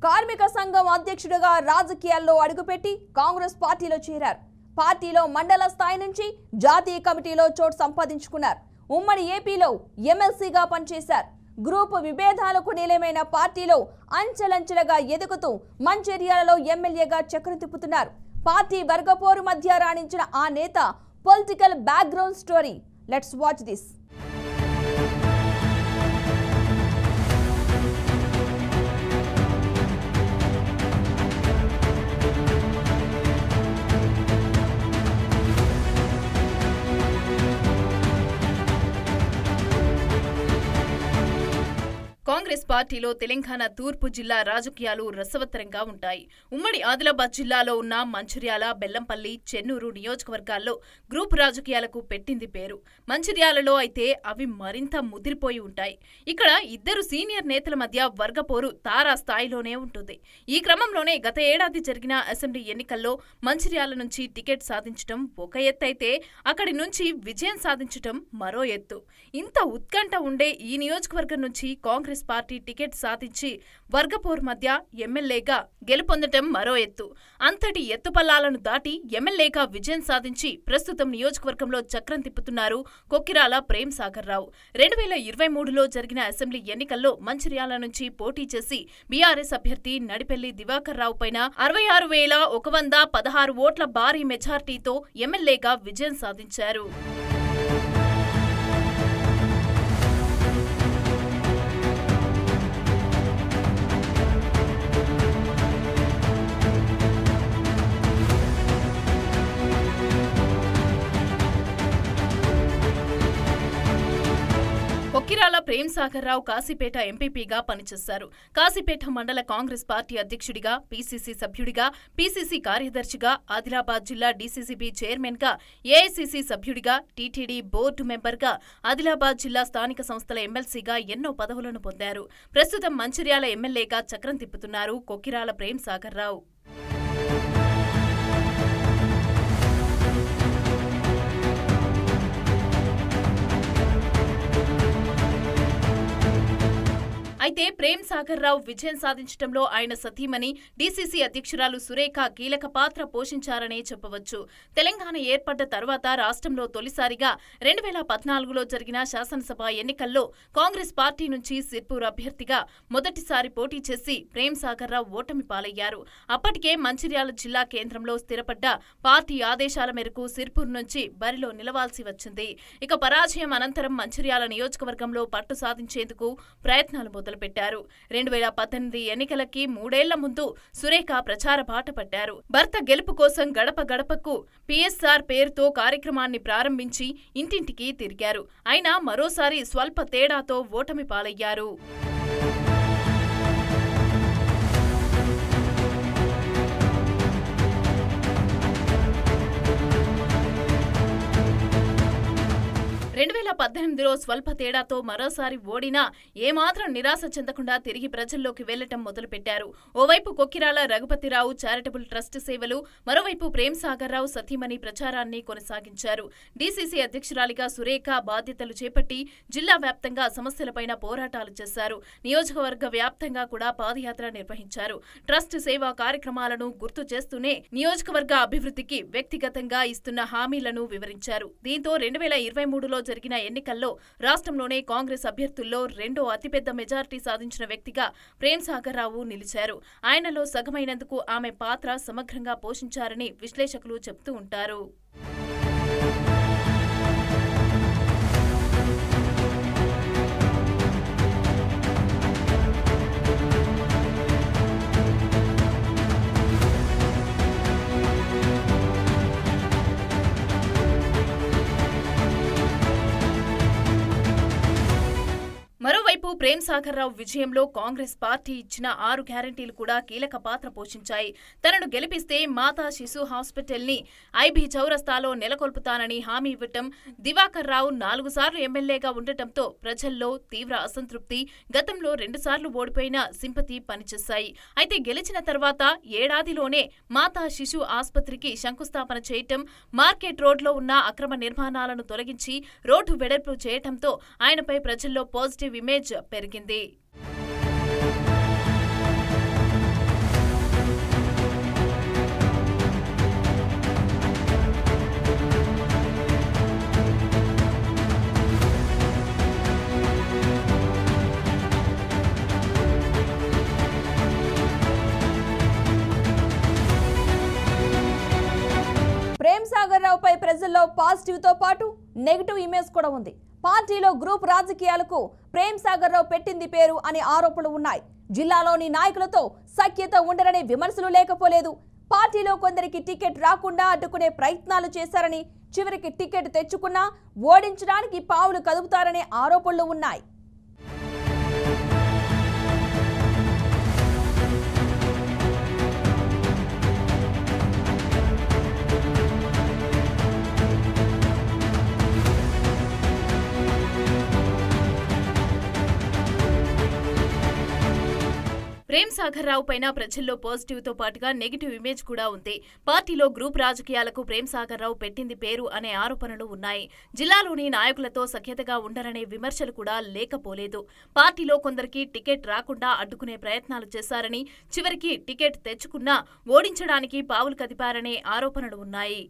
కార్మిక సంఘం అధ్యక్షుడిగా రాజకీయాల్లో అడుగుపెట్టి కాంగ్రెస్ పార్టీలో చేరారు. పార్టీలో మండల స్థాయి నుంచి జాతీయ కమిటీలో చోటు సంపాదించుకున్నారు. ఉమ్మడి ఏపీలో ఎమ్మెల్సీగా పనిచేశారు. గ్రూప్ విభేదాలకు నిలయమైన పార్టీలో అంచెలంచెలుగా ఎదుగుతూ మంచిర్యాలలో ఎమ్మెల్యేగా చక్రం తిప్పుతున్నారు. పార్టీ వర్గపోరు మధ్య రాణించిన ఆ నేత political background story. Let's watch this. Congress పార్టీలో తెలంగాణ తూర్పు జిల్లా రాజకీయాలు రసవత్తరంగా ఉంటాయి. ఉమ్మడి ఆదిలాబాద్ జిల్లాలో ఉన్న మంచిర్యాల, బెల్లంపల్లి, చెన్నూరు నియోజకవర్గాల్లో గ్రూప్ రాజకీయాలకు పెట్టింది పేరు. మంచిర్యాలలో అయితే అవి మరింత ముదిరిపోయి ఉంటాయి. ఇక్కడ ఇద్దరు సీనియర్ నేతల మధ్య వర్గపోరు తారా స్థాయిలోనే ఉంటుంది. ఈ క్రమంలోనే గత ఏడాది జరిగిన అసెంబ్లీ ఎన్నికల్లో మంచిర్యాల నుంచి టికెట్ సాధించడం ఒక ఎత్తు అయితే అక్కడి నుంచి విజయం సాధించడం మరో ఎత్తు. ఇంత ఉత్కంఠ ఉండే ఈ నియోజకవర్గం నుంచి కాంగ్రెస్ పార్టీ టికెట్ సాధించి వర్గపోరు మధ్య ఎమ్మెల్యేగా గెలుపొందటం మరో ఎత్తు. అంతటి ఎత్తుపల్లాలను దాటి ఎమ్మెల్యేగా విజయం సాధించి ప్రస్తుతం నియోజకవర్గంలో చక్రం తిప్పుతున్నారు కొక్కిరాల ప్రేమ్ సాగర్ రావు. 2023లో జరిగిన అసెంబ్లీ ఎన్నికల్లో మంచిర్యాల నుంచి పోటీ చేసి బీఆర్ఎస్ అభ్యర్థి నడిపెల్లి దివాకర్ రావు పైన 66,116 ఓట్ల భారీ మెజార్టీతో ఎమ్మెల్యేగా విజయం సాధించారు. కొక్కిరాల ప్రేమ్ సాగర్ రావు కాశీపేట ఎంపీపీగా పనిచేశారు. కాశీపేట మండల కాంగ్రెస్ పార్టీ అధ్యక్షుడిగా, పీసీసీ సభ్యుడిగా, పీసీసీ కార్యదర్శిగా, ఆదిలాబాద్ జిల్లా డీసీసీబీ చైర్మన్ గా, ఏఐసీసీ సభ్యుడిగా, టీటీడీ బోర్డు మెంబర్గా, ఆదిలాబాద్ జిల్లా స్థానిక సంస్థల ఎమ్మెల్సీగా ఎన్నో పదవులను పొందారు. ప్రస్తుతం మంచిర్యాల ఎమ్మెల్యేగా చక్రం తిప్పుతున్నారు కొక్కిరాల ప్రేమ్ సాగర్ రావు. అయితే ప్రేమ్ సాగర్ రావు విజయం సాధించడంలో ఆయన సతీమణి డీసీసీ అధ్యక్షురాలు సురేఖ కీలక పాత్ర పోషించారనే చెప్పవచ్చు. తెలంగాణ ఏర్పడ్డ తర్వాత రాష్ట్రంలో తొలిసారిగా 2014లో జరిగిన శాసనసభ ఎన్నికల్లో కాంగ్రెస్ పార్టీ నుంచి సిర్పూర్ అభ్యర్థిగా మొదటిసారి పోటీ చేసి ప్రేమ్ సాగర్ రావు ఓటమి పాలయ్యారు. అప్పటికే మంచిర్యాల జిల్లా కేంద్రంలో స్థిరపడ్డ పార్టీ ఆదేశాల మేరకు సిర్పూర్ నుంచి బరిలో నిలవాల్సి వచ్చింది. ఇక పరాజయం అనంతరం మంచిర్యాల నియోజకవర్గంలో పట్టు సాధించేందుకు ప్రయత్నాలు మొదలుపెట్టారు. 2018 ఎన్నికలకి 3 ఏళ్ల ముందు సురేఖ ప్రచార బాట పట్టారు. భర్త గెలుపు కోసం గడప గడపకు పీఎస్ఆర్ పేరుతో కార్యక్రమాన్ని ప్రారంభించి ఇంటింటికి తిరిగారు. అయినా మరోసారి స్వల్ప తేడాతో ఓటమి పాలయ్యారు. స్వల్ప తేడాతో మరోసారి ఓడినా ఏమాత్రం నిరాశ చెందకుండా తిరిగి ప్రజల్లోకి వెళ్లటం మొదలుపెట్టారు. ఓవైపు కొక్కిరాల రఘుపతిరావు చారిటబుల్ ట్రస్ట్ సేవలు, మరోవైపు ప్రేమ్ సాగర్ రావు సతీమణి ప్రచారాన్ని కొనసాగించారు. డీసీసీ అధ్యక్షురాలిగా సురేఖ బాధ్యతలు చేపట్టి జిల్లా వ్యాప్తంగా సమస్యలపైన పోరాటాలు చేశారు. నియోజకవర్గ వ్యాప్తంగా కూడా పాదయాత్ర నిర్వహించారు. ట్రస్ట్ సేవా కార్యక్రమాలను గుర్తు చేస్తూనే నియోజకవర్గ అభివృద్ధికి వ్యక్తిగతంగా ఇస్తున్న హామీలను వివరించారు. దీంతో 2023లో జరిగిన ఎన్నికల్లో రాష్ట్రంలోనే కాంగ్రెస్ అభ్యర్థుల్లో రెండో అతిపెద్ద మెజార్టీ సాధించిన వ్యక్తిగా ప్రేమ్ సాగర్ రావు నిలిచారు. ఆయనలో సగమైనందుకు ఆమె పాత్ర సమగ్రంగా పోషించారని విశ్లేషకులు చెబుతూ ఉంటారు. మరోవైపు ప్రేమ్ సాగర్ రావు విజయంలో కాంగ్రెస్ పార్టీ ఇచ్చిన 6 గ్యారంటీలు కూడా కీలక పాత్ర పోషించాయి. తనను గెలిపిస్తే మాతా శిశు హాస్పిటల్ ని ఐబీ చౌరస్తాలో నెలకొల్పుతానని హామీ ఇవ్వటం, దివాకర్ రావు 4 సార్లు ఎమ్మెల్యేగా ఉండటంతో ప్రజల్లో తీవ్ర అసంతృప్తి, గతంలో 2 సార్లు ఓడిపోయిన సింపతి పనిచేశాయి. అయితే గెలిచిన తర్వాత ఏడాదిలోనే మాతా శిశు ఆసుపత్రికి శంకుస్థాపన చేయటం, మార్కెట్ రోడ్లో ఉన్న అక్రమ నిర్మాణాలను తొలగించి రోడ్డు వెడల్పు చేయటంతో ఆయనపై ప్రజల్లో పాజిటివ్ ఇమేజ్ పెరిగింది. ప్రజల్లో పాజిటివ్ తో పాటు నెగిటివ్ ఇమేజ్ కూడా ఉంది. పార్టీలో గ్రూప్ రాజకీయాలకు ప్రేమ్ సాగర్ రావు పెట్టింది పేరు అనే ఆరోపణలు ఉన్నాయి. జిల్లాలోని నాయకులతో సఖ్యత ఉండరనే విమర్శలు లేకపోలేదు. పార్టీలో కొందరికి టికెట్ రాకుండా అడ్డుకునే ప్రయత్నాలు చేశారని, చివరికి టికెట్ తెచ్చుకున్నా ఓడించడానికి పావులు కదుపుతారనే ఆరోపణలు ఉన్నాయి. ప్రేమ్ సాగర్ రావు పైన ప్రజల్లో పాజిటివ్ తో పాటుగా నెగిటివ్ ఇమేజ్ కూడా ఉంది. పార్టీలో గ్రూప్ రాజకీయాలకు ప్రేమ్ సాగర్ రావు పెట్టింది పేరు అనే ఆరోపణలు ఉన్నాయి. జిల్లాలోని నాయకులతో సఖ్యతగా ఉండరనే విమర్శలు కూడా లేకపోలేదు. పార్టీలో కొందరికి టికెట్ రాకుండా అడ్డుకునే ప్రయత్నాలు చేశారని, చివరికి టికెట్ తెచ్చుకున్నా ఓడించడానికి పావులు కదిపారనే ఆరోపణలు ఉన్నాయి.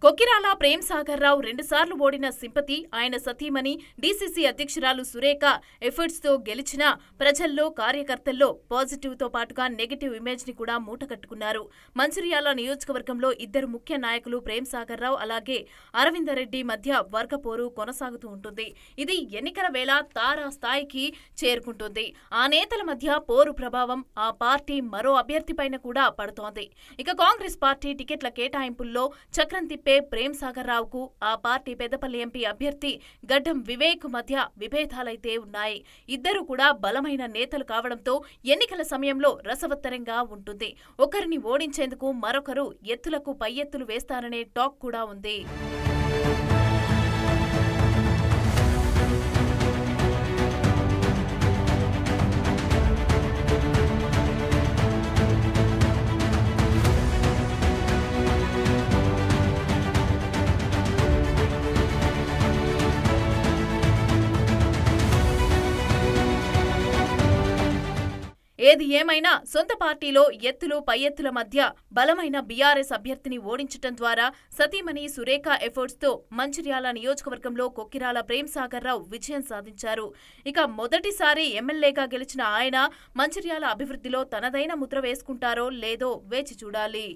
కొక్కిరాల ప్రేమ్ సాగర్ రావు 2 సార్లు ఓడిన సింపతి, ఆయన సతీమణి డీసీసీ అధ్యక్షురాలు సురేఖ ఎఫర్ట్స్ తో గెలిచిన ప్రజల్లో, కార్యకర్తల్లో పాజిటివ్ తో పాటుగా నెగిటివ్ ఇమేజ్ ని కూడా మూటకట్టుకున్నారు. మంచిర్యాల నియోజకవర్గంలో 2 ముఖ్య నాయకులు ప్రేమ్ సాగర్ రావు అలాగే అరవిందరెడ్డి మధ్య వర్గపోరు కొనసాగుతూ ఉంటుంది. ఇది ఎన్నికల వేళ తారా స్థాయికి చేరుకుంటుంది. ఆ నేతల మధ్య పోరు ప్రభావం ఆ పార్టీ మరో అభ్యర్థిపైన కూడా పడుతోంది. ఇక కాంగ్రెస్ పార్టీ టికెట్ల కేటాయింపుల్లో చక్రం తిప్పే ప్రేమ్ సాగర్ రావుకు ఆ పార్టీ పెద్దపల్లి ఎంపీ అభ్యర్థి గడ్డం వివేక్ మధ్య విభేదాలైతే ఉన్నాయి. ఇద్దరు కూడా బలమైన నేతలు కావడంతో ఎన్నికల సమయంలో రసవత్తరంగా ఉంటుంది. ఒకరిని ఓడించేందుకు మరొకరు ఎత్తులకు పై ఎత్తులు వేస్తారనే టాక్ కూడా ఉంది. ఏది ఏమైనా సొంత పార్టీలో ఎత్తులు పై ఎత్తుల మధ్య బలమైన బీఆర్ఎస్ అభ్యర్థిని ఓడించడం ద్వారా సతీమణి సురేఖ ఎఫర్ట్స్ తో మంచిర్యాల నియోజకవర్గంలో కొక్కిరాల ప్రేమ్ సాగర్ రావు విజయం సాధించారు. ఇక మొదటిసారి ఎమ్మెల్యేగా గెలిచిన ఆయన మంచిర్యాల అభివృద్ధిలో తనదైన ముద్ర వేసుకుంటారో లేదో వేచి చూడాలి.